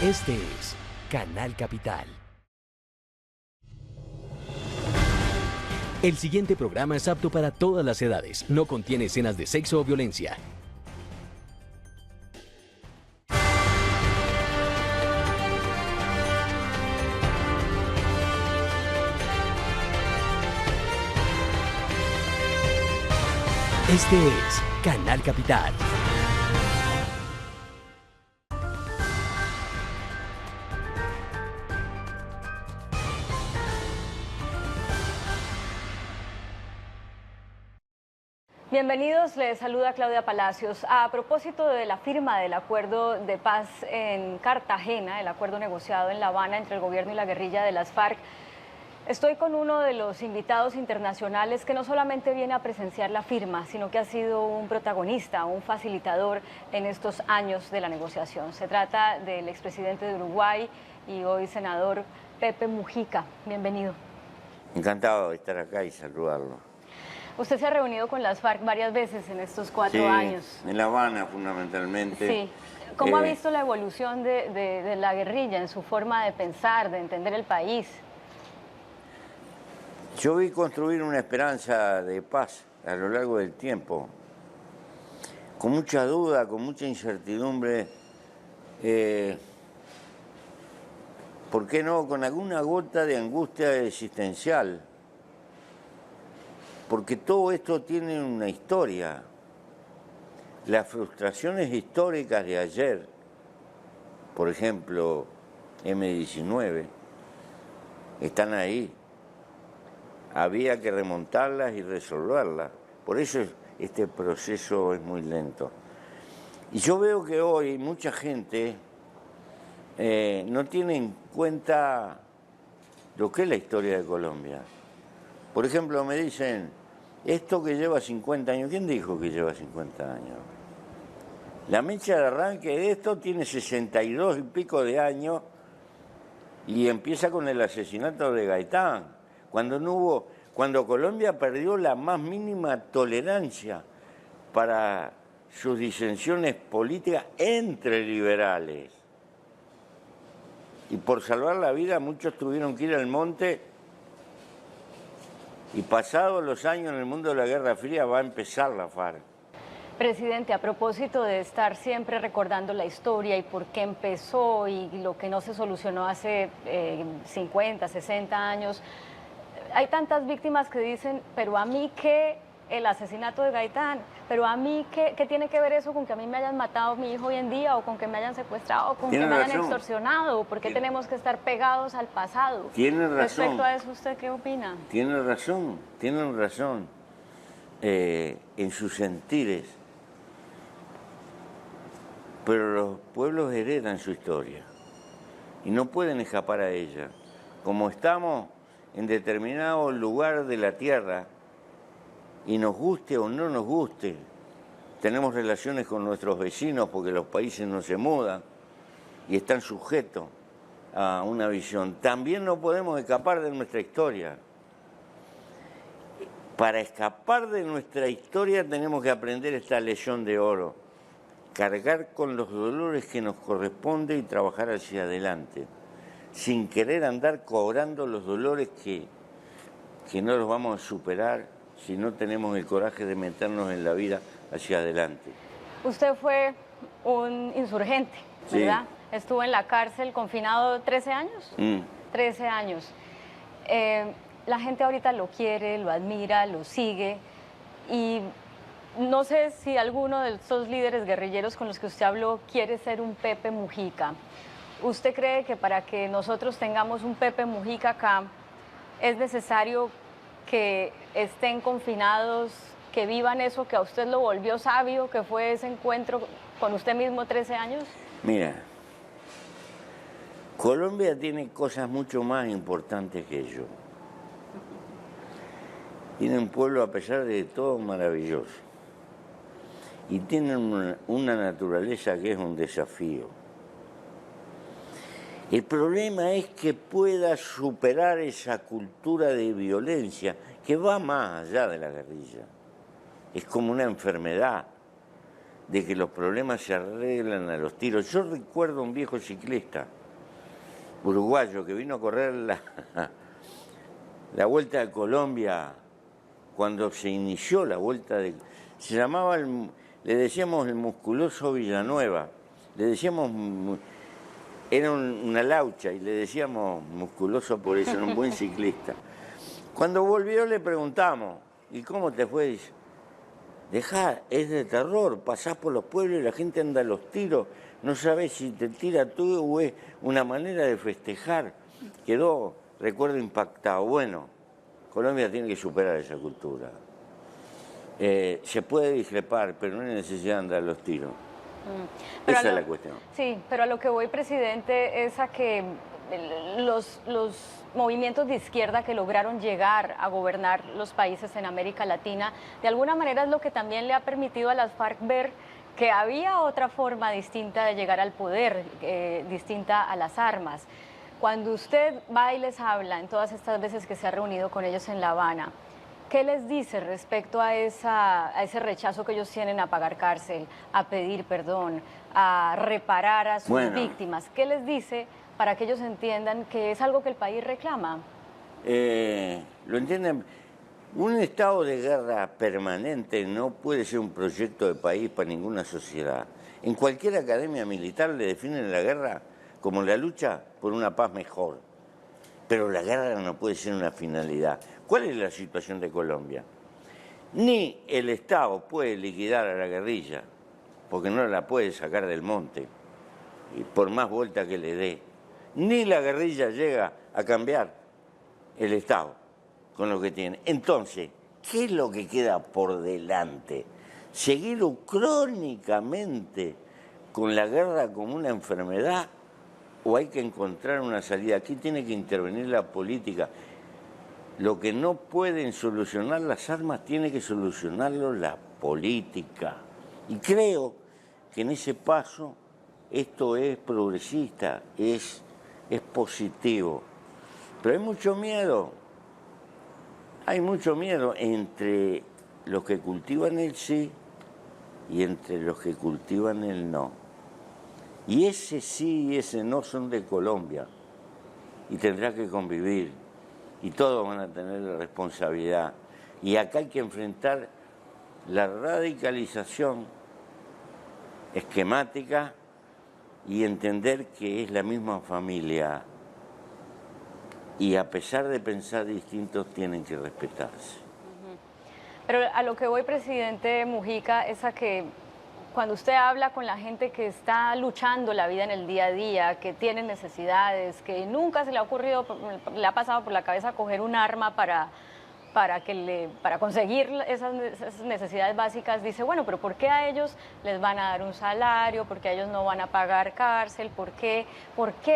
Este es Canal Capital. El siguiente programa es apto para todas las edades. No contiene escenas de sexo o violencia. Este es Canal Capital. Bienvenidos, les saluda Claudia Palacios. A propósito de la firma del acuerdo de paz en Cartagena, el acuerdo negociado en La Habana entre el gobierno y la guerrilla de las FARC, estoy con uno de los invitados internacionales que no solamente viene a presenciar la firma, sino que ha sido un protagonista, un facilitador en estos años de la negociación. Se trata del expresidente de Uruguay y hoy senador Pepe Mujica. Bienvenido. Encantado de estar acá y saludarlo. Usted se ha reunido con las FARC varias veces en estos 4 años. En La Habana fundamentalmente. Sí. ¿Cómo ha visto la evolución de la guerrilla en su forma de pensar, de entender el país? Yo vi construir una esperanza de paz a lo largo del tiempo, con mucha duda, con mucha incertidumbre, ¿por qué no? Con alguna gota de angustia existencial, porque todo esto tiene una historia. Las frustraciones históricas de ayer, por ejemplo, M-19, están ahí. Había que remontarlas y resolverlas. Por eso este proceso es muy lento. Y yo veo que hoy mucha gente no tiene en cuenta lo que es la historia de Colombia. Por ejemplo, me dicen, esto que lleva 50 años, ¿quién dijo que lleva 50 años? La mecha de arranque de esto tiene 62 y pico de años y empieza con el asesinato de Gaitán. Cuando Colombia perdió la más mínima tolerancia para sus disensiones políticas entre liberales. Y por salvar la vida muchos tuvieron que ir al monte y pasados los años en el mundo de la Guerra Fría va a empezar la FARC. Presidente, a propósito de estar siempre recordando la historia y por qué empezó y lo que no se solucionó hace 50, 60 años, hay tantas víctimas que dicen, pero a mí qué el asesinato de Gaitán, pero a mí qué tiene que ver eso con que a mí me hayan matado a mi hijo hoy en día, o con que me hayan secuestrado, o con que me hayan extorsionado, ¿por qué tenemos que estar pegados al pasado? Tiene razón. Respecto a eso, ¿usted qué opina? Tienen razón en sus sentires, pero los pueblos heredan su historia y no pueden escapar a ella. Como estamos en determinado lugar de la tierra, y nos guste o no nos guste, tenemos relaciones con nuestros vecinos porque los países no se mudan y están sujetos a una visión. También no podemos escapar de nuestra historia. Para escapar de nuestra historia tenemos que aprender esta lección de oro, cargar con los dolores que nos corresponde y trabajar hacia adelante, sin querer andar cobrando los dolores que no los vamos a superar si no tenemos el coraje de meternos en la vida hacia adelante. Usted fue un insurgente, ¿verdad? Sí. Estuvo en la cárcel confinado 13 años. 13 años. La gente ahorita lo quiere, lo admira, lo sigue, y no sé si alguno de estos líderes guerrilleros con los que usted habló quiere ser un Pepe Mujica. ¿Usted cree que para que nosotros tengamos un Pepe Mujica acá es necesario que estén confinados, que vivan eso que a usted lo volvió sabio, que fue ese encuentro con usted mismo 13 años? Mira, Colombia tiene cosas mucho más importantes que yo. Tiene un pueblo, a pesar de todo, maravilloso. Y tienen una naturaleza que es un desafío. El problema es que pueda superar esa cultura de violencia que va más allá de la guerrilla. Es como una enfermedad. de que los problemas se arreglan a los tiros. Yo recuerdo un viejo ciclista uruguayo que vino a correr la Vuelta de Colombia cuando se inició la Vuelta de... Se llamaba, le decíamos el musculoso Villanueva, le decíamos... Era una laucha y le decíamos musculoso por eso, era un buen ciclista. Cuando volvió le preguntamos, ¿y cómo te fue? Dice, dejá, es de terror, pasás por los pueblos y la gente anda a los tiros, no sabés si te tira tú o es una manera de festejar. Quedó, recuerdo, impactado. Bueno, Colombia tiene que superar esa cultura. Se puede discrepar, pero no hay necesidad de andar a los tiros. Esa es la cuestión. Sí, pero a lo que voy, presidente, es a que los movimientos de izquierda que lograron llegar a gobernar los países en América Latina, de alguna manera es lo que también le ha permitido a las FARC ver que había otra forma distinta de llegar al poder, distinta a las armas. Cuando usted va y les habla en todas estas veces que se ha reunido con ellos en La Habana, ¿qué les dice respecto a ese rechazo que ellos tienen a pagar cárcel, a pedir perdón, a reparar a sus víctimas? ¿Qué les dice para que ellos entiendan que es algo que el país reclama? Lo entienden. Un estado de guerra permanente no puede ser un proyecto de país para ninguna sociedad. En cualquier academia militar le definen la guerra como la lucha por una paz mejor. Pero la guerra no puede ser una finalidad. ¿Cuál es la situación de Colombia? Ni el Estado puede liquidar a la guerrilla, porque no la puede sacar del monte, y por más vuelta que le dé. Ni la guerrilla llega a cambiar el Estado con lo que tiene. Entonces, ¿qué es lo que queda por delante? ¿Seguir crónicamente con la guerra como una enfermedad? ¿O hay que encontrar una salida? Aquí tiene que intervenir la política. Lo que no pueden solucionar las armas tiene que solucionarlo la política. Y creo que en ese paso esto es progresista, es positivo. Pero hay mucho miedo. Hay mucho miedo entre los que cultivan el sí y entre los que cultivan el no. Y ese sí y ese no son de Colombia y tendrá que convivir y todos van a tener la responsabilidad. Y acá hay que enfrentar la radicalización esquemática y entender que es la misma familia y a pesar de pensar distintos tienen que respetarse. Pero a lo que voy, presidente Mujica, es a que cuando usted habla con la gente que está luchando la vida en el día a día, que tiene necesidades, que nunca se le ha ocurrido, le ha pasado por la cabeza coger un arma para conseguir esas necesidades básicas, dice, bueno, pero ¿por qué a ellos les van a dar un salario? ¿Por qué a ellos no van a pagar cárcel? ¿Por qué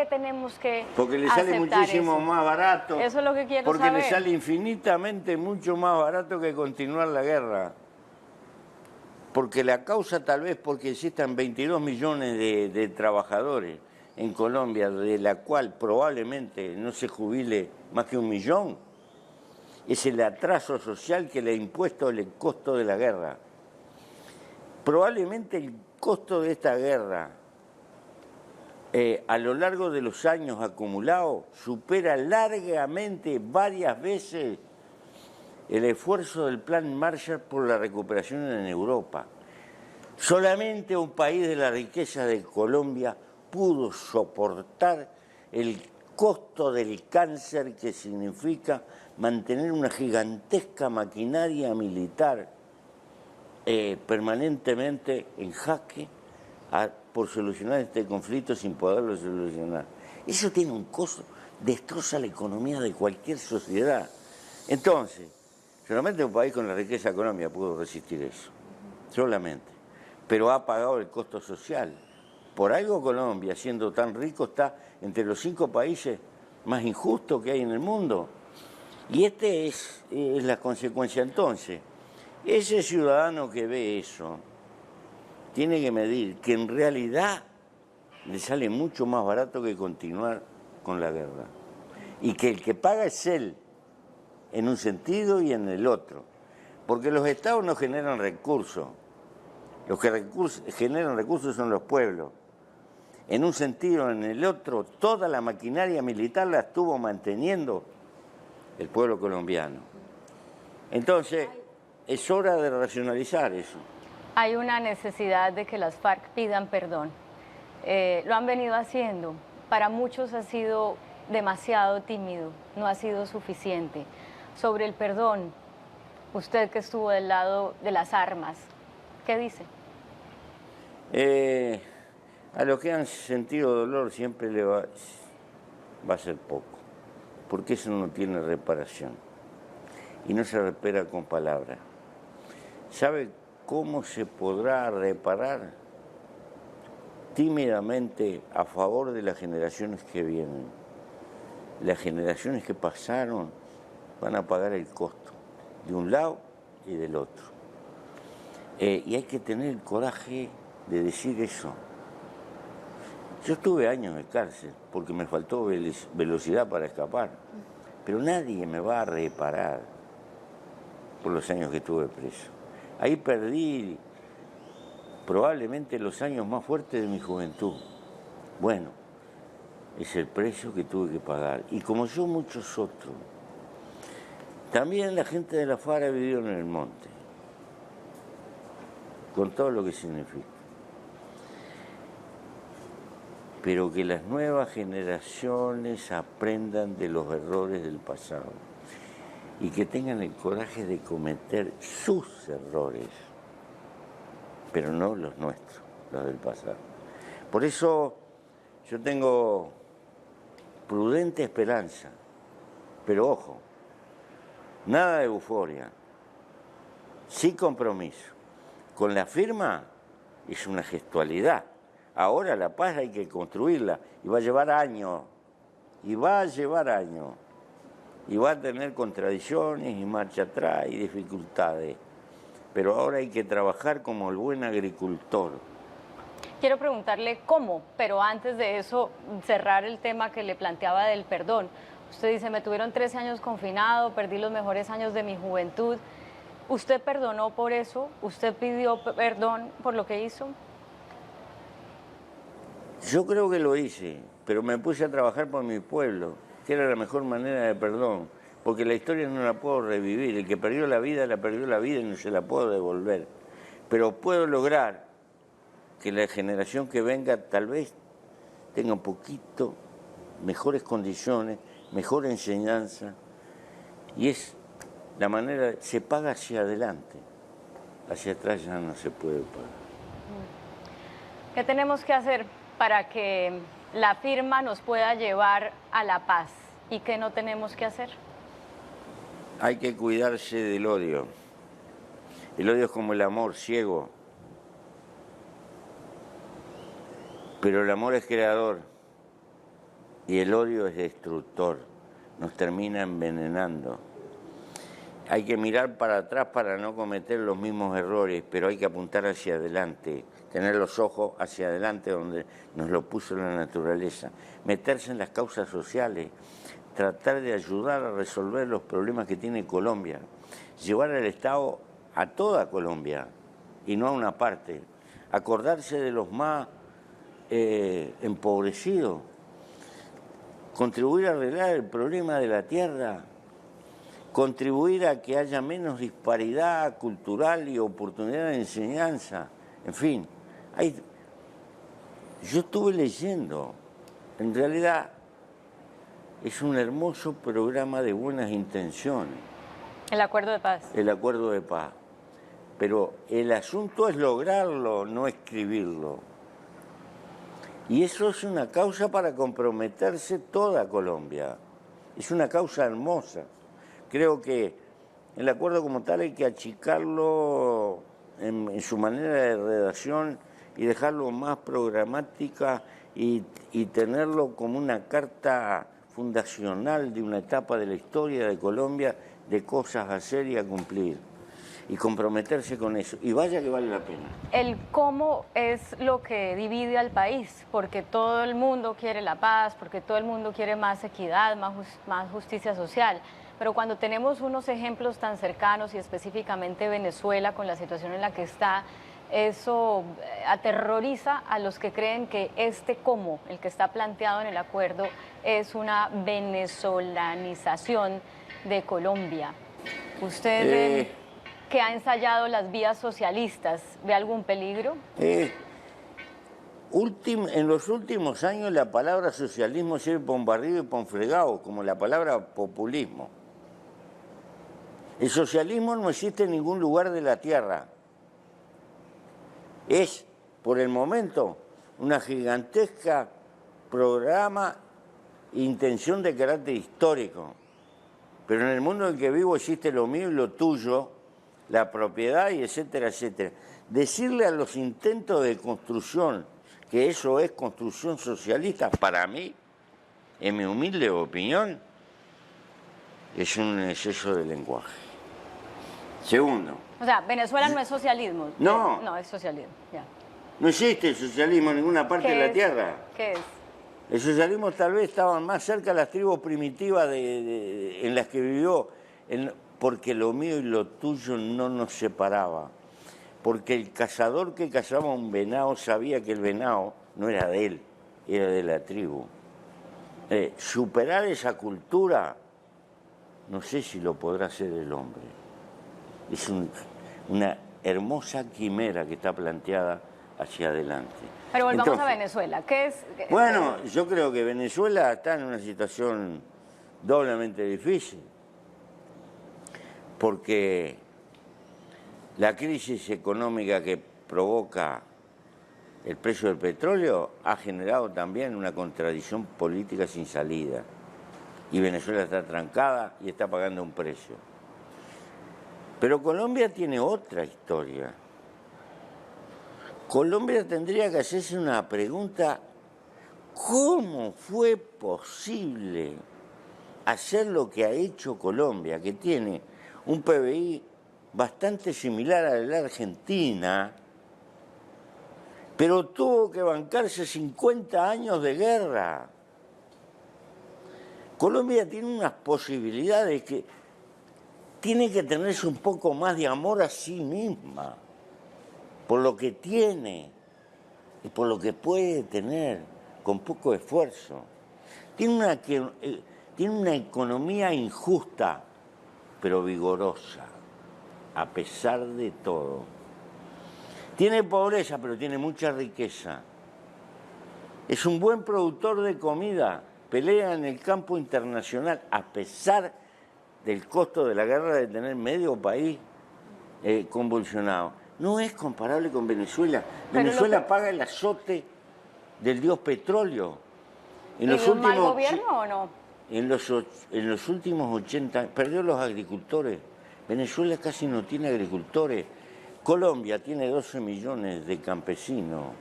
tenemos que Porque les sale muchísimo eso? Más barato. Eso es lo que quiero porque saber. les sale infinitamente mucho más barato que continuar la guerra. Porque la causa tal vez porque existan 22 millones de trabajadores en Colombia, de la cual probablemente no se jubile más que 1 millón, es el atraso social que le ha impuesto el costo de la guerra. Probablemente el costo de esta guerra a lo largo de los años acumulados supera largamente varias veces el esfuerzo del Plan Marshall por la recuperación en Europa. Solamente un país de la riqueza de Colombia pudo soportar el costo del cáncer que significa mantener una gigantesca maquinaria militar permanentemente en jaque por solucionar este conflicto sin poderlo solucionar. Eso tiene un costo, destroza la economía de cualquier sociedad. Entonces, solamente un país con la riqueza de Colombia pudo resistir eso, solamente. Pero ha pagado el costo social. Por algo Colombia, siendo tan rico, está entre los 5 países más injustos que hay en el mundo. Y es la consecuencia. Entonces, ese ciudadano que ve eso tiene que medir que en realidad le sale mucho más barato que continuar con la guerra. Y que el que paga es él, en un sentido y en el otro. Porque los estados no generan recursos Los que generan recursos son los pueblos. En un sentido o en el otro, toda la maquinaria militar la estuvo manteniendo el pueblo colombiano. Entonces, es hora de racionalizar eso. Hay una necesidad de que las FARC pidan perdón. Lo han venido haciendo. Para muchos ha sido demasiado tímido, no ha sido suficiente. Sobre el perdón, usted que estuvo del lado de las armas, ¿qué dice? A los que han sentido dolor siempre le va a ser poco, porque eso no tiene reparación y no se repara con palabras. ¿Sabe cómo se podrá reparar? Tímidamente a favor de las generaciones que vienen. Las generaciones que pasaron van a pagar el costo, de un lado y del otro. Y hay que tener el coraje de decir eso. Yo estuve años en cárcel porque me faltó velocidad para escapar, pero nadie me va a reparar por los años que estuve preso. Ahí perdí probablemente los años más fuertes de mi juventud. Bueno, es el precio que tuve que pagar. Y como yo, muchos otros. También la gente de la FARC vivió en el monte, con todo lo que significa. Pero que las nuevas generaciones aprendan de los errores del pasado y que tengan el coraje de cometer sus errores, pero no los nuestros, los del pasado. Por eso yo tengo prudente esperanza, pero ojo, nada de euforia, sí compromiso. Con la firma es una gestualidad. Ahora la paz hay que construirla y va a llevar años, y va a llevar años, y va a tener contradicciones y marcha atrás y dificultades. Pero ahora hay que trabajar como el buen agricultor. Quiero preguntarle cómo, pero antes de eso, cerrar el tema que le planteaba del perdón. Usted dice, me tuvieron 13 años confinado, perdí los mejores años de mi juventud. ¿Usted perdonó por eso? ¿Usted pidió perdón por lo que hizo? Yo creo que lo hice, pero me puse a trabajar por mi pueblo, que era la mejor manera de perdón, porque la historia no la puedo revivir. El que perdió la vida y no se la puedo devolver. Pero puedo lograr que la generación que venga tal vez tenga un poquito mejores condiciones, mejor enseñanza, y es la manera, se paga hacia adelante, hacia atrás ya no se puede pagar. ¿Qué tenemos que hacer para que la firma nos pueda llevar a la paz? ¿Y qué no tenemos que hacer? Hay que cuidarse del odio. El odio es como el amor ciego, pero el amor es creador y el odio es destructor, nos termina envenenando. Hay que mirar para atrás para no cometer los mismos errores, pero hay que apuntar hacia adelante, tener los ojos hacia adelante donde nos lo puso la naturaleza, meterse en las causas sociales, tratar de ayudar a resolver los problemas que tiene Colombia, llevar al Estado a toda Colombia y no a una parte, acordarse de los más empobrecidos, contribuir a arreglar el problema de la tierra, contribuir a que haya menos disparidad cultural y oportunidad de enseñanza, en fin. Yo estuve leyendo, en realidad es un hermoso programa de buenas intenciones. El acuerdo de paz. El acuerdo de paz. Pero el asunto es lograrlo, no escribirlo. Y eso es una causa para comprometerse toda Colombia. Es una causa hermosa. Creo que el acuerdo como tal hay que achicarlo en su manera de redacción y dejarlo más programática y tenerlo como una carta fundacional de una etapa de la historia de Colombia, de cosas a hacer y a cumplir, y comprometerse con eso. Y vaya que vale la pena. El cómo es lo que divide al país, porque todo el mundo quiere la paz, porque todo el mundo quiere más equidad, más justicia social. Pero cuando tenemos unos ejemplos tan cercanos y específicamente Venezuela con la situación en la que está, Eso aterroriza a los que creen que el que está planteado en el acuerdo, es una venezolanización de Colombia. ¿Usted que ha ensayado las vías socialistas, ve algún peligro? En los últimos años la palabra socialismo sirve para un barrido y para un fregado, como la palabra populismo. El socialismo no existe en ningún lugar de la tierra. Es, por el momento, una gigantesca programa e intención de carácter histórico. Pero en el mundo en el que vivo existe lo mío y lo tuyo, la propiedad y etcétera, etcétera. Decirle a los intentos de construcción que eso es construcción socialista, para mí, en mi humilde opinión, es un exceso de lenguaje. Segundo. O sea, Venezuela no es socialismo. No. No, es socialismo, ya. No existe el socialismo en ninguna parte de la tierra. ¿Qué es? El socialismo tal vez estaban más cerca de las tribus primitivas en las que vivió, porque lo mío y lo tuyo no nos separaba. Porque el cazador que cazaba un venado sabía que el venado no era de él, era de la tribu. Superar esa cultura, no sé si lo podrá hacer el hombre. Es una hermosa quimera que está planteada hacia adelante. Pero volvamos a Venezuela. ¿Qué es? Bueno, yo creo que Venezuela está en una situación doblemente difícil, porque la crisis económica que provoca el precio del petróleo ha generado también una contradicción política sin salida. Y Venezuela está trancada y está pagando un precio. Pero Colombia tiene otra historia. Colombia tendría que hacerse una pregunta: ¿cómo fue posible hacer lo que ha hecho Colombia, que tiene un PBI bastante similar al de la Argentina, pero tuvo que bancarse 50 años de guerra? Colombia tiene unas posibilidades que tiene que tenerse un poco más de amor a sí misma, por lo que tiene y por lo que puede tener con poco esfuerzo. Tiene una economía injusta, pero vigorosa, a pesar de todo. Tiene pobreza, pero tiene mucha riqueza. Es un buen productor de comida, pelea en el campo internacional, a pesar del costo de la guerra de tener medio país convulsionado. No es comparable con Venezuela. Venezuela paga el azote del dios petróleo. ¿Y un mal gobierno o no? En los últimos 80 años, perdió los agricultores. Venezuela casi no tiene agricultores. Colombia tiene 12 millones de campesinos.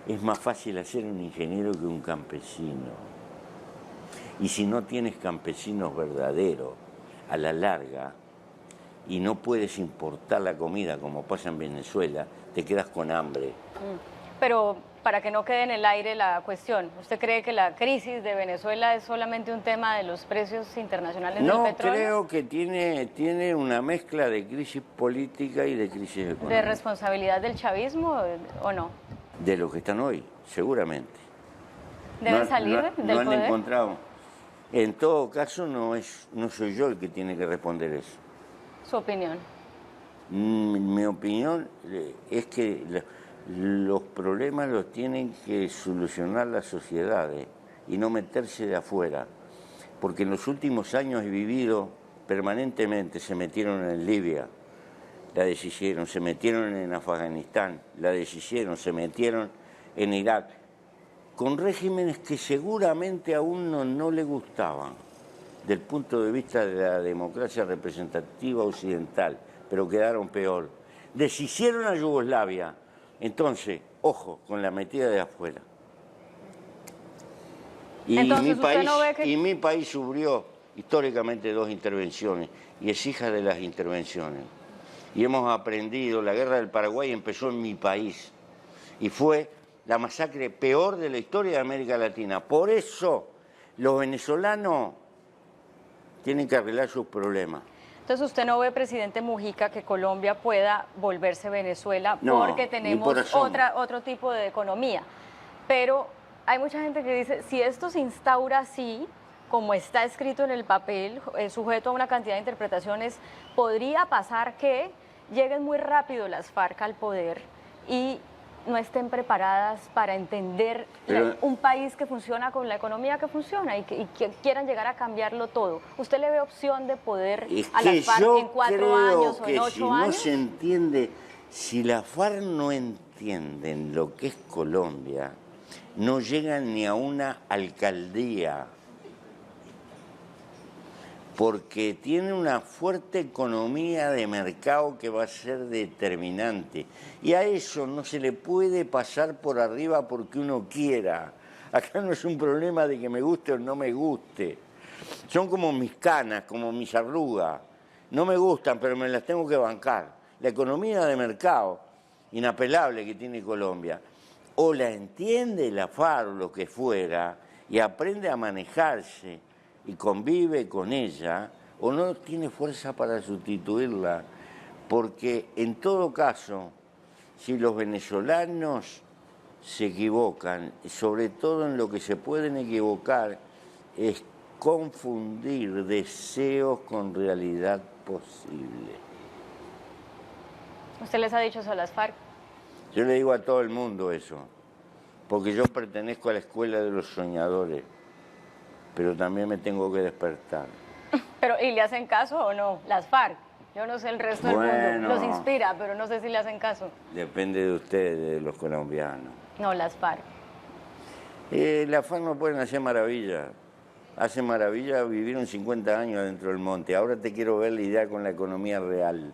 Es más fácil hacer un ingeniero que un campesino. Y si no tienes campesinos verdaderos, a la larga, y no puedes importar la comida como pasa en Venezuela, te quedas con hambre. Pero para que no quede en el aire la cuestión, ¿usted cree que la crisis de Venezuela es solamente un tema de los precios internacionales del petróleo? No, creo que tiene una mezcla de crisis política y de crisis económica. ¿De responsabilidad del chavismo o no? De lo que están hoy, seguramente. ¿Deben salir del poder? No han encontrado. En todo caso, no soy yo el que tiene que responder eso. ¿Su opinión? Mi opinión es que los problemas los tienen que solucionar las sociedades y no meterse de afuera. Porque en los últimos años he vivido permanentemente, se metieron en Libia, la deshicieron, se metieron en Afganistán, la deshicieron, se metieron en Irak, con regímenes que seguramente a uno no le gustaban, del punto de vista de la democracia representativa occidental, pero quedaron peor. Deshicieron a Yugoslavia. Entonces, ojo, con la metida de afuera. Y mi país sufrió históricamente 2 intervenciones, y es hija de las intervenciones. Y hemos aprendido, la guerra del Paraguay empezó en mi país, y fue la masacre peor de la historia de América Latina. Por eso los venezolanos tienen que arreglar sus problemas. Entonces usted no ve, presidente Mujica, que Colombia pueda volverse Venezuela No, porque ni tenemos por asomo. otro tipo de economía. Pero hay mucha gente que dice, si esto se instaura así, como está escrito en el papel, sujeto a una cantidad de interpretaciones, podría pasar que lleguen muy rápido las FARC al poder y no estén preparadas para entender un país que funciona con la economía que funciona y que quieran llegar a cambiarlo todo. ¿Usted le ve opción de poder a las FARC en 4 años o en 8 años? No se entiende, si las FARC no entienden lo que es Colombia, no llegan ni a una alcaldía, porque tiene una fuerte economía de mercado que va a ser determinante. Y a eso no se le puede pasar por arriba porque uno quiera. Acá no es un problema de que me guste o no me guste. Son como mis canas, como mis arrugas. No me gustan, pero me las tengo que bancar. La economía de mercado, inapelable que tiene Colombia, o la entiende la FARC o lo que fuera, y aprende a manejarse, y convive con ella, o no tiene fuerza para sustituirla, porque en todo caso, si los venezolanos se equivocan, sobre todo en lo que se pueden equivocar, es confundir deseos con realidad posible. ¿Usted les ha dicho eso a las FARC? Yo le digo a todo el mundo eso, porque yo pertenezco a la escuela de los soñadores, pero también me tengo que despertar. Pero, ¿y le hacen caso o no? Las FARC. Yo no sé el resto del mundo. Los inspira, pero no sé si le hacen caso. Depende de ustedes, de los colombianos. No, las FARC. Las FARC no pueden hacer maravillas. Hacen maravillas, vivieron 50 años dentro del monte. Ahora te quiero ver lidiar con la economía real,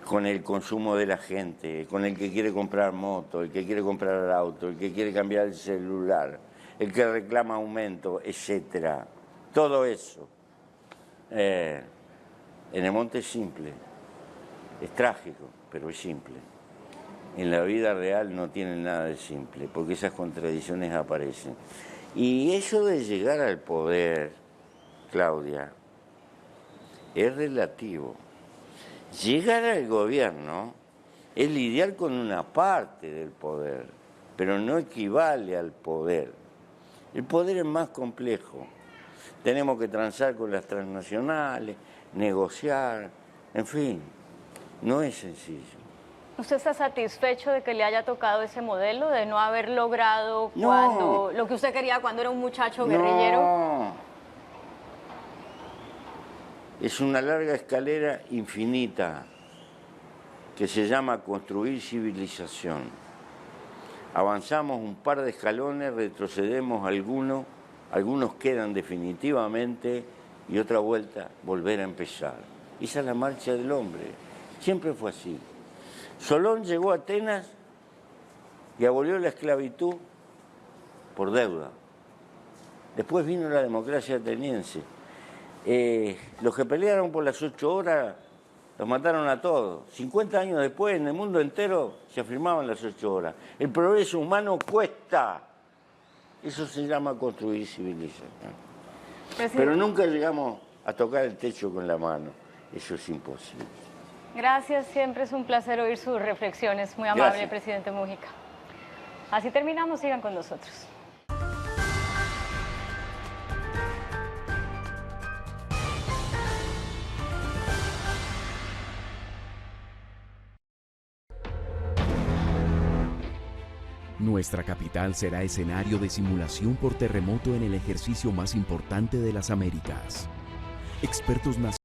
con el consumo de la gente, con el que quiere comprar moto, el que quiere comprar auto, el que quiere cambiar el celular, el que reclama aumento, etcétera. Todo eso. En el monte es simple, es trágico, pero es simple. En la vida real no tiene nada de simple, porque esas contradicciones aparecen. Y eso de llegar al poder, Claudia, es relativo. Llegar al gobierno es lidiar con una parte del poder, pero no equivale al poder. El poder es más complejo. Tenemos que transar con las transnacionales, negociar, en fin, no es sencillo. ¿Usted está satisfecho de que le haya tocado ese modelo, de no haber logrado lo que usted quería cuando era un muchacho guerrillero? No. Es una larga escalera infinita que se llama construir civilización. Avanzamos un par de escalones, retrocedemos algunos quedan definitivamente y otra vuelta, volver a empezar. Esa es la marcha del hombre, siempre fue así. Solón llegó a Atenas y abolió la esclavitud por deuda. Después vino la democracia ateniense. Los que pelearon por las 8 horas los mataron a todos. 50 años después, en el mundo entero, se afirmaban las 8 horas. El progreso humano cuesta. Eso se llama construir civilización. Pero nunca llegamos a tocar el techo con la mano. Eso es imposible. Gracias, siempre es un placer oír sus reflexiones. Muy amable, gracias, presidente Mujica. Así terminamos, sigan con nosotros. Nuestra capital será escenario de simulación por terremoto en el ejercicio más importante de las Américas. Expertos nacionales